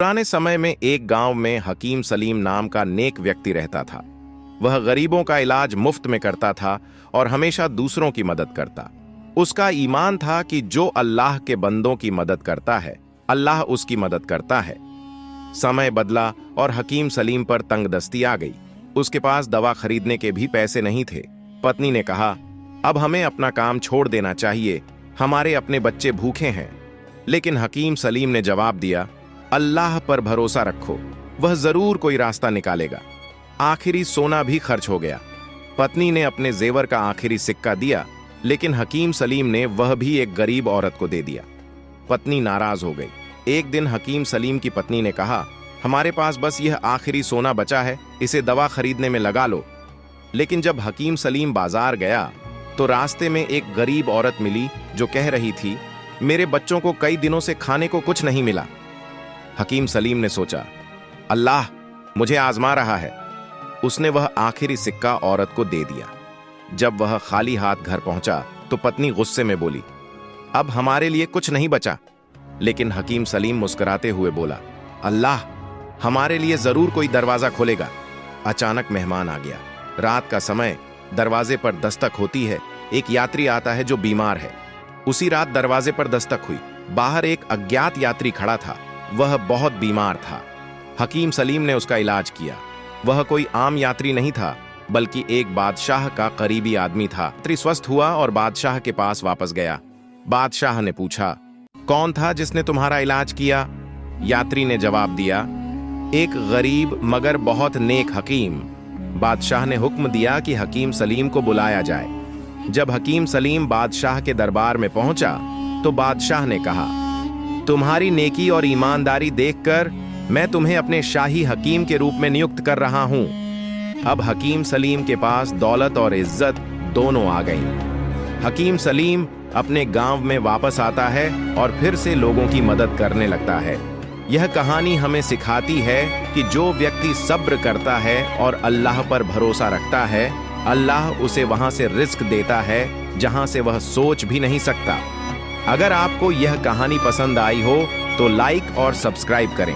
पुराने समय में एक गांव में हकीम सलीम नाम का नेक व्यक्ति रहता था। वह गरीबों का इलाज मुफ्त में करता था और हमेशा दूसरों की मदद करता। उसका ईमान था कि जो अल्लाह के बंदों की मदद करता है, अल्लाह उसकी मदद करता है। समय बदला और हकीम सलीम पर तंगदस्ती आ गई। उसके पास दवा खरीदने के भी पैसे नहीं थे। पत्नी ने कहा, अब हमें अपना काम छोड़ देना चाहिए, हमारे अपने बच्चे भूखे हैं। लेकिन हकीम सलीम ने जवाब दिया, अल्लाह पर भरोसा रखो, वह जरूर कोई रास्ता निकालेगा। आखिरी सोना भी खर्च हो गया। पत्नी ने अपने जेवर का आखिरी सिक्का दिया, लेकिन हकीम सलीम ने वह भी एक गरीब औरत को दे दिया। पत्नी नाराज हो गई। एक दिन हकीम सलीम की पत्नी ने कहा, हमारे पास बस यह आखिरी सोना बचा है, इसे दवा खरीदने में लगा लो। लेकिन जब हकीम सलीम बाजार गया तो रास्ते में एक गरीब औरत मिली जो कह रही थी, मेरे बच्चों को कई दिनों से खाने को कुछ नहीं मिला। हकीम सलीम ने सोचा, अल्लाह मुझे आजमा रहा है। उसने वह आखिरी सिक्का औरत को दे दिया। जब वह खाली हाथ घर पहुंचा तो पत्नी गुस्से में बोली, अब हमारे लिए कुछ नहीं बचा। लेकिन हकीम सलीम मुस्कुराते हुए बोला, अल्लाह हमारे लिए जरूर कोई दरवाजा खोलेगा। अचानक मेहमान आ गया। रात का समय, दरवाजे पर दस्तक होती है। एक यात्री आता है जो बीमार है। उसी रात दरवाजे पर दस्तक हुई। बाहर एक अज्ञात यात्री खड़ा था। वह बहुत बीमार था। हकीम सलीम ने उसका इलाज किया। वह कोई आम यात्री नहीं था, बल्कि एक बादशाह का करीबी आदमी था। यात्री स्वस्थ हुआ और बादशाह के पास वापस गया। बादशाह ने पूछा, कौन था जिसने तुम्हारा इलाज किया? यात्री ने जवाब दिया, एक गरीब मगर बहुत नेक हकीम। बादशाह ने हुक्म दिया कि हकीम सलीम को बुलाया जाए। जब हकीम सलीम बादशाह के दरबार में पहुंचा तो बादशाह ने कहा, तुम्हारी नेकी और ईमानदारी देखकर मैं तुम्हें अपने शाही हकीम के रूप में नियुक्त कर रहा हूं। अब हकीम सलीम के पास दौलत और इज्जत दोनों आ गई। हकीम सलीम अपने गांव में वापस आता है और फिर से लोगों की मदद करने लगता है। यह कहानी हमें सिखाती है कि जो व्यक्ति सब्र करता है और अल्लाह पर भरोसा रखता है, अल्लाह उसे वहां से रिस्क देता है जहां से वह सोच भी नहीं सकता। अगर आपको यह कहानी पसंद आई हो तो लाइक और सब्सक्राइब करें।